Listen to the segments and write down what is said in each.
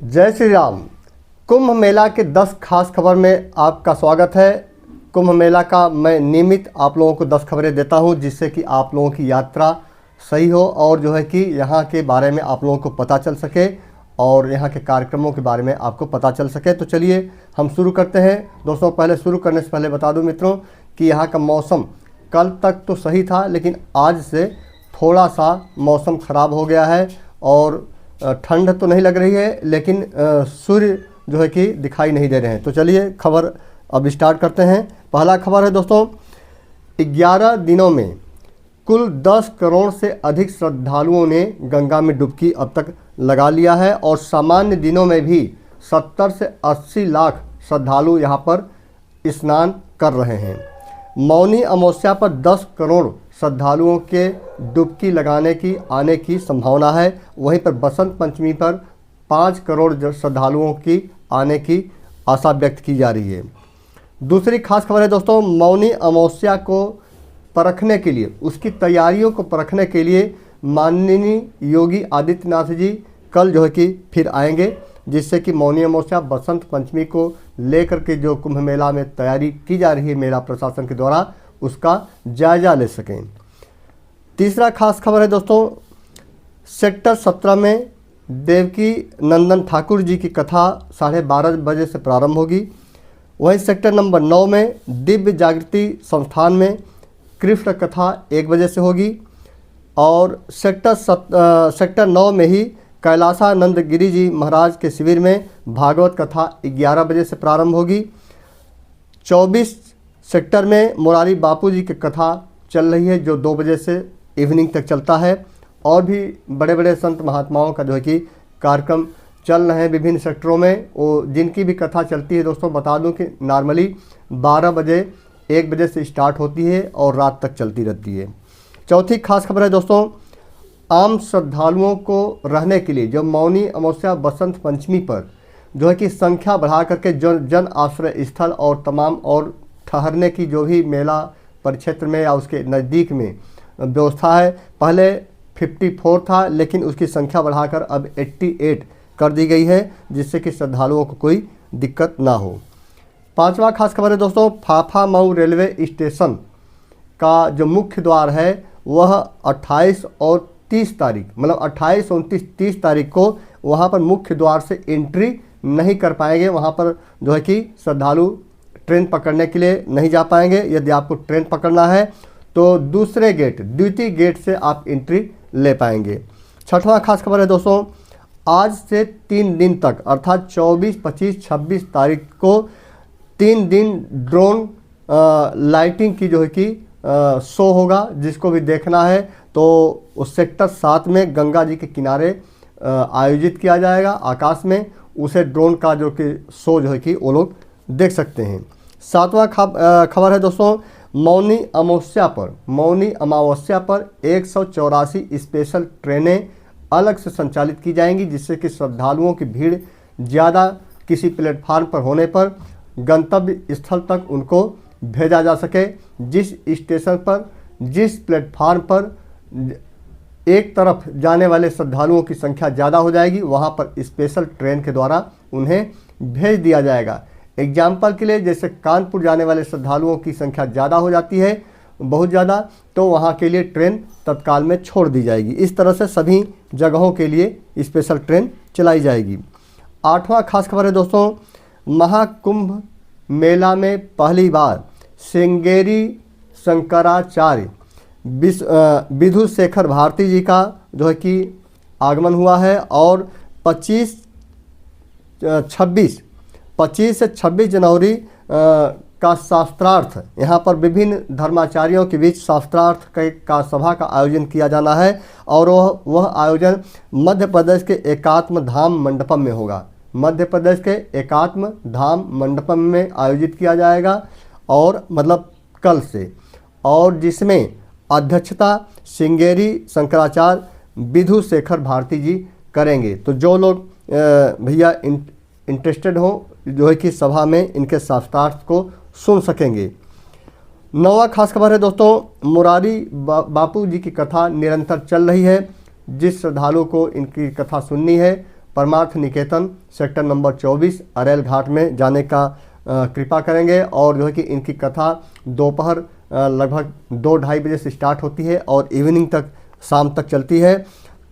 जय श्री राम। कुंभ मेला के 10 खास खबर में आपका स्वागत है। कुंभ मेला का मैं नियमित आप लोगों को 10 खबरें देता हूं, जिससे कि आप लोगों की यात्रा सही हो और जो है कि यहाँ के बारे में आप लोगों को पता चल सके और यहाँ के कार्यक्रमों के बारे में आपको पता चल सके। तो चलिए हम शुरू करते हैं। दोस्तों, पहले शुरू करने से पहले बता दूं मित्रों कि यहाँ का मौसम कल तक तो सही था, लेकिन आज से थोड़ा सा मौसम ख़राब हो गया है और ठंड तो नहीं लग रही है, लेकिन सूर्य जो है कि दिखाई नहीं दे रहे हैं। तो चलिए खबर अब स्टार्ट करते हैं। पहला खबर है दोस्तों, 11 दिनों में कुल 10 करोड़ से अधिक श्रद्धालुओं ने गंगा में डुबकी अब तक लगा लिया है और सामान्य दिनों में भी 70 से 80 लाख श्रद्धालु यहां पर स्नान कर रहे हैं। मौनी अमावस्या पर 10 करोड़ श्रद्धालुओं के डुबकी लगाने की आने की संभावना है। वहीं पर बसंत पंचमी पर 5 करोड़ श्रद्धालुओं की आने की आशा व्यक्त की जा रही है। दूसरी खास खबर है दोस्तों, मौनी अमावस्या को परखने के लिए, उसकी तैयारियों को परखने के लिए माननीय योगी आदित्यनाथ जी कल जो है कि फिर आएंगे, जिससे कि मौनी अमावस्या बसंत पंचमी को लेकर के जो कुंभ मेला में तैयारी की जा रही है मेला प्रशासन के द्वारा, उसका जायजा ले सकें। तीसरा खास खबर है दोस्तों, सेक्टर 17 में देवकी नंदन ठाकुर जी की कथा 12:30 बजे से प्रारंभ होगी। वहीं सेक्टर नंबर 9 में दिव्य जागृति संस्थान में कृष्ण कथा 1 बजे से होगी और सेक्टर 9 में ही कैलासानंद गिरी जी महाराज के शिविर में भागवत कथा 11 बजे से प्रारंभ होगी। 24 सेक्टर में मुरारी बापू जी की कथा चल रही है, जो 2 बजे से इवनिंग तक चलता है। और भी बड़े बड़े संत महात्माओं का जो है कि कार्यक्रम चल रहे हैं विभिन्न सेक्टरों में। वो जिनकी भी कथा चलती है दोस्तों, बता दूं कि नॉर्मली 12 बजे 1 बजे से स्टार्ट होती है और रात तक चलती रहती है। चौथी खास खबर है दोस्तों, आम श्रद्धालुओं को रहने के लिए जो मौनी अमावस्या बसंत पंचमी पर जो है कि संख्या बढ़ा करके जन आश्रय स्थल और तमाम और ठहरने की जो भी मेला परिक्षेत्र में या उसके नज़दीक में व्यवस्था है, पहले 54 था, लेकिन उसकी संख्या बढ़ाकर अब 88 कर दी गई है, जिससे कि श्रद्धालुओं को कोई दिक्कत ना हो। पांचवा खास खबर है दोस्तों, फाफामऊ रेलवे स्टेशन का जो मुख्य द्वार है वह 28 और 30 तारीख, मतलब 28, 29, 30 तारीख को वहाँ पर मुख्य द्वार से एंट्री नहीं कर पाएंगे। वहाँ पर जो है कि श्रद्धालु ट्रेन पकड़ने के लिए नहीं जा पाएंगे। यदि आपको ट्रेन पकड़ना है तो दूसरे गेट, द्वितीय गेट से आप एंट्री ले पाएंगे। छठवां खास खबर है दोस्तों, आज से 3 दिन तक अर्थात 24, 25, 26 तारीख को 3 दिन ड्रोन लाइटिंग की जो है कि शो होगा। जिसको भी देखना है तो उस सेक्टर 7 में गंगा जी के किनारे आयोजित किया जाएगा आकाश में, उसे ड्रोन का जो कि शो जो है कि वो लोग देख सकते हैं। 7वां खबर है दोस्तों, मौनी अमावस्या पर 184 स्पेशल ट्रेनें अलग से संचालित की जाएंगी, जिससे कि श्रद्धालुओं की भीड़ ज़्यादा किसी प्लेटफार्म पर होने पर गंतव्य स्थल तक उनको भेजा जा सके। जिस स्टेशन पर, जिस प्लेटफार्म पर एक तरफ जाने वाले श्रद्धालुओं की संख्या ज़्यादा हो जाएगी, वहाँ पर स्पेशल ट्रेन के द्वारा उन्हें भेज दिया जाएगा। एग्जाम्पल के लिए, जैसे कानपुर जाने वाले श्रद्धालुओं की संख्या ज़्यादा हो जाती है, बहुत ज़्यादा, तो वहाँ के लिए ट्रेन तत्काल में छोड़ दी जाएगी। इस तरह से सभी जगहों के लिए स्पेशल ट्रेन चलाई जाएगी। 8वां खास खबर है दोस्तों, महाकुंभ मेला में पहली बार श्रृंगेरी शंकराचार्य विधु शेखर भारती जी का जो है कि आगमन हुआ है और 25 से 26 जनवरी का शास्त्रार्थ, यहाँ पर विभिन्न धर्माचार्यों के बीच शास्त्रार्थ का सभा का आयोजन किया जाना है और वह आयोजन मध्य प्रदेश के एकात्म धाम मंडपम में होगा। मध्य प्रदेश के एकात्म धाम मंडपम में आयोजित किया जाएगा और मतलब कल से, और जिसमें अध्यक्षता श्रृंगेरी शंकराचार्य विधु शेखर भारती जी करेंगे। तो जो लोग भैया इंटरेस्टेड हो जो है कि सभा में इनके शास्त्रार्थ को सुन सकेंगे। 9वां खास खबर है दोस्तों, मुरारी बापू जी की कथा निरंतर चल रही है। जिस श्रद्धालु को इनकी कथा सुननी है Parmarth Niketan sector number 24 aryl घाट में जाने का कृपा करेंगे। और जो है कि इनकी कथा दोपहर लगभग 2-2:30 बजे से स्टार्ट होती है और इवनिंग तक, शाम तक चलती है।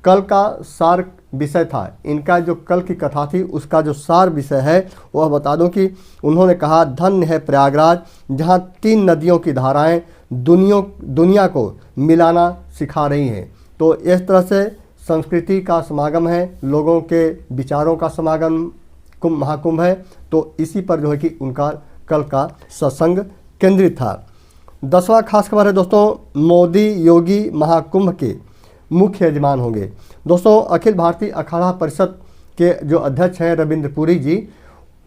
कल का सार विषय था, इनका जो कल की कथा थी उसका जो सार विषय है वह बता दूं कि उन्होंने कहा, धन्य है प्रयागराज जहां 3 नदियों की धाराएं दुनिया को मिलाना सिखा रही हैं। तो इस तरह से संस्कृति का समागम है, लोगों के विचारों का समागम महाकुंभ है। तो इसी पर जो है कि उनका कल का सत्संग केंद्रित था। 10वां खास खबर है दोस्तों, मोदी योगी महाकुंभ के मुख्य यजमान होंगे। दोस्तों, अखिल भारतीय अखाड़ा परिषद के जो अध्यक्ष हैं रविंद्र पुरी जी,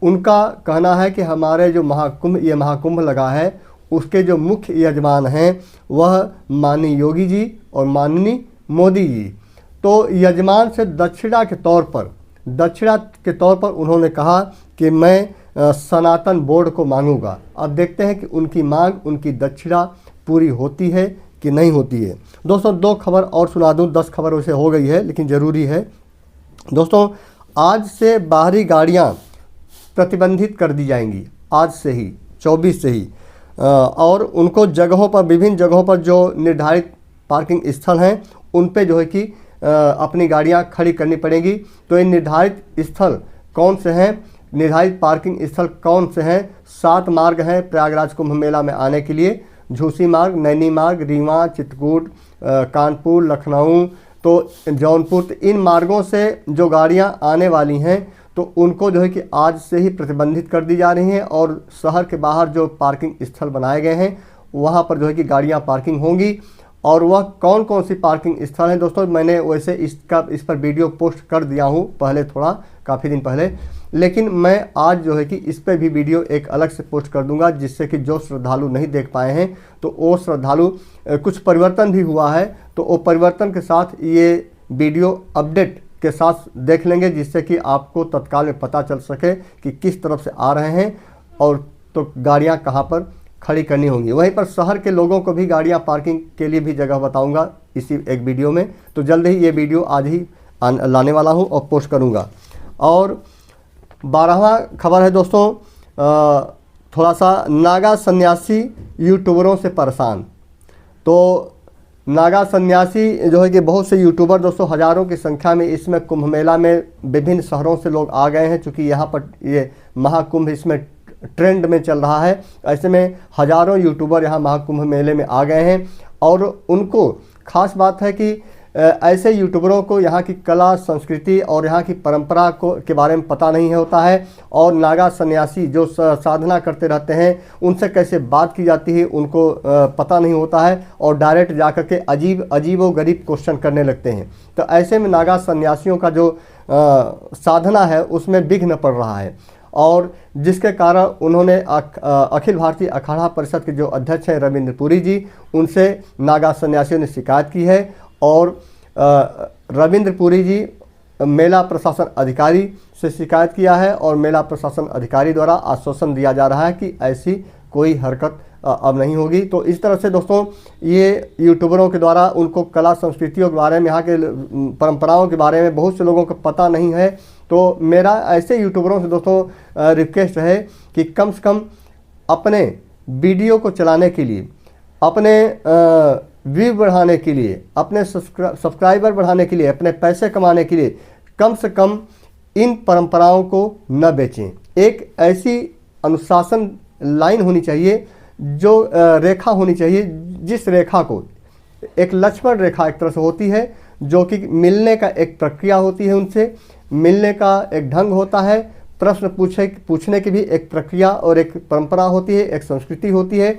उनका कहना है कि हमारे जो महाकुंभ लगा है उसके जो मुख्य यजमान हैं वह माननीय योगी जी और माननीय मोदी जी। तो यजमान से दक्षिणा के तौर पर उन्होंने कहा कि मैं सनातन बोर्ड को मांगूंगा। अब देखते हैं कि उनकी मांग, उनकी दक्षिणा पूरी होती है कि नहीं होती है। दोस्तों, 2 खबर और सुना दूं, 10 खबर वैसे हो गई है लेकिन ज़रूरी है। दोस्तों, आज से बाहरी गाड़ियां प्रतिबंधित कर दी जाएंगी, आज से ही 24 से ही, और उनको जगहों पर, विभिन्न जगहों पर जो निर्धारित पार्किंग स्थल हैं उन पे जो है कि अपनी गाड़ियां खड़ी करनी पड़ेंगी। तो ये निर्धारित स्थल कौन से हैं, निर्धारित पार्किंग स्थल कौन से हैं? 7 मार्ग हैं प्रयागराज कुंभ मेला में आने के लिए, झूसी मार्ग, नैनी मार्ग, रीवा, चित्रकूट, कानपुर, लखनऊ, तो जौनपुर। तो इन मार्गों से जो गाड़ियां आने वाली हैं तो उनको जो है कि आज से ही प्रतिबंधित कर दी जा रही हैं। और शहर के बाहर जो पार्किंग स्थल बनाए गए हैं वहाँ पर जो है कि गाड़ियाँ पार्किंग होंगी। और वह कौन कौन सी पार्किंग स्थल हैं दोस्तों, मैंने वैसे इस पर वीडियो पोस्ट कर दिया हूँ पहले, थोड़ा काफ़ी दिन पहले, लेकिन मैं आज जो है कि इस पर भी वीडियो एक अलग से पोस्ट कर दूंगा, जिससे कि जो श्रद्धालु नहीं देख पाए हैं तो वो श्रद्धालु, कुछ परिवर्तन भी हुआ है तो वो परिवर्तन के साथ ये वीडियो अपडेट के साथ देख लेंगे, जिससे कि आपको तत्काल में पता चल सके कि किस तरफ से आ रहे हैं और तो गाड़ियाँ कहाँ पर खड़ी करनी होंगी। वहीं पर शहर के लोगों को भी गाड़ियां पार्किंग के लिए भी जगह बताऊंगा इसी एक वीडियो में। तो जल्द ही ये वीडियो आज ही लाने वाला हूं और पोस्ट करूंगा। और 12वां खबर है दोस्तों, थोड़ा सा नागा सन्यासी यूट्यूबरों से परेशान। तो नागा सन्यासी जो है कि बहुत से यूट्यूबर दोस्तों, हज़ारों की संख्या में इसमें कुंभ मेला में विभिन्न शहरों से लोग आ गए हैं, चूँकि यहाँ पर ये महाकुंभ इसमें ट्रेंड में चल रहा है। ऐसे में हज़ारों यूट्यूबर यहाँ महाकुंभ मेले में आ गए हैं। और उनको खास बात है कि ऐसे यूट्यूबरों को यहाँ की कला, संस्कृति और यहाँ की परंपरा के बारे में पता नहीं होता है। और नागा सन्यासी जो साधना करते रहते हैं उनसे कैसे बात की जाती है उनको पता नहीं होता है, और डायरेक्ट जाकर के अजीब व गरीब क्वेश्चन करने लगते हैं। तो ऐसे में नागा सन्यासियों का जो साधना है उसमें विघ्न पड़ रहा है। और जिसके कारण उन्होंने अखिल भारतीय अखाड़ा परिषद के जो अध्यक्ष हैं रविंद्र पुरी जी, उनसे नागा सन्यासियों ने शिकायत की है। और रविंद्र पुरी जी मेला प्रशासन अधिकारी से शिकायत किया है और मेला प्रशासन अधिकारी द्वारा आश्वासन दिया जा रहा है कि ऐसी कोई हरकत अब नहीं होगी। तो इस तरह से दोस्तों ये यूट्यूबरों के द्वारा उनको कला संस्कृतियों के बारे में, यहाँ के परंपराओं के बारे में बहुत से लोगों को पता नहीं है। तो मेरा ऐसे यूट्यूबरों से दोस्तों रिक्वेस्ट है कि कम से कम अपने वीडियो को चलाने के लिए, अपने व्यू बढ़ाने के लिए, अपने सब्सक्राइबर बढ़ाने के लिए, अपने पैसे कमाने के लिए कम से कम इन परंपराओं को न बेचें। एक ऐसी अनुशासन लाइन होनी चाहिए, जो रेखा होनी चाहिए, जिस रेखा को एक लक्ष्मण रेखा एक तरह से होती है, जो कि मिलने का एक प्रक्रिया होती है, उनसे मिलने का एक ढंग होता है, प्रश्न पूछने की भी एक प्रक्रिया और एक परंपरा होती है, एक संस्कृति होती है।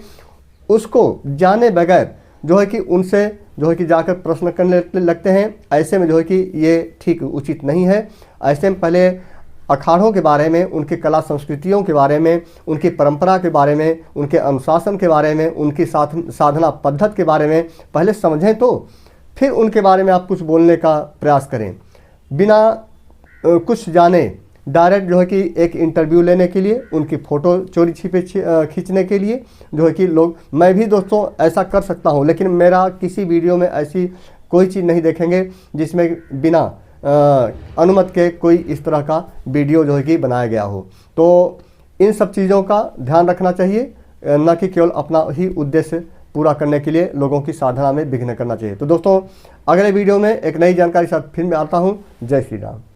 उसको जाने बगैर जो है कि उनसे जो है कि जाकर प्रश्न करने लगते हैं। ऐसे में जो है कि ये ठीक उचित नहीं है। ऐसे में पहले अखाड़ों के बारे में, उनकी कला संस्कृतियों के बारे में, उनकी परंपरा के बारे में, उनके अनुशासन के बारे में, उनकी साधना पद्धति के बारे में पहले समझें, तो फिर उनके बारे में आप कुछ बोलने का प्रयास करें। बिना कुछ जाने डायरेक्ट जो है कि एक इंटरव्यू लेने के लिए, उनकी फ़ोटो चोरी छिपे खींचने के लिए जो है कि लोग, मैं भी दोस्तों ऐसा कर सकता हूं, लेकिन मेरा किसी वीडियो में ऐसी कोई चीज़ नहीं देखेंगे जिसमें बिना अनुमति के कोई इस तरह का वीडियो जो है कि बनाया गया हो। तो इन सब चीज़ों का ध्यान रखना चाहिए, न कि केवल अपना ही उद्देश्य पूरा करने के लिए लोगों की साधना में विघ्न करना चाहिए। तो दोस्तों, अगले वीडियो में एक नई जानकारी के साथ फिर मैं आता हूँ। जय श्री राम।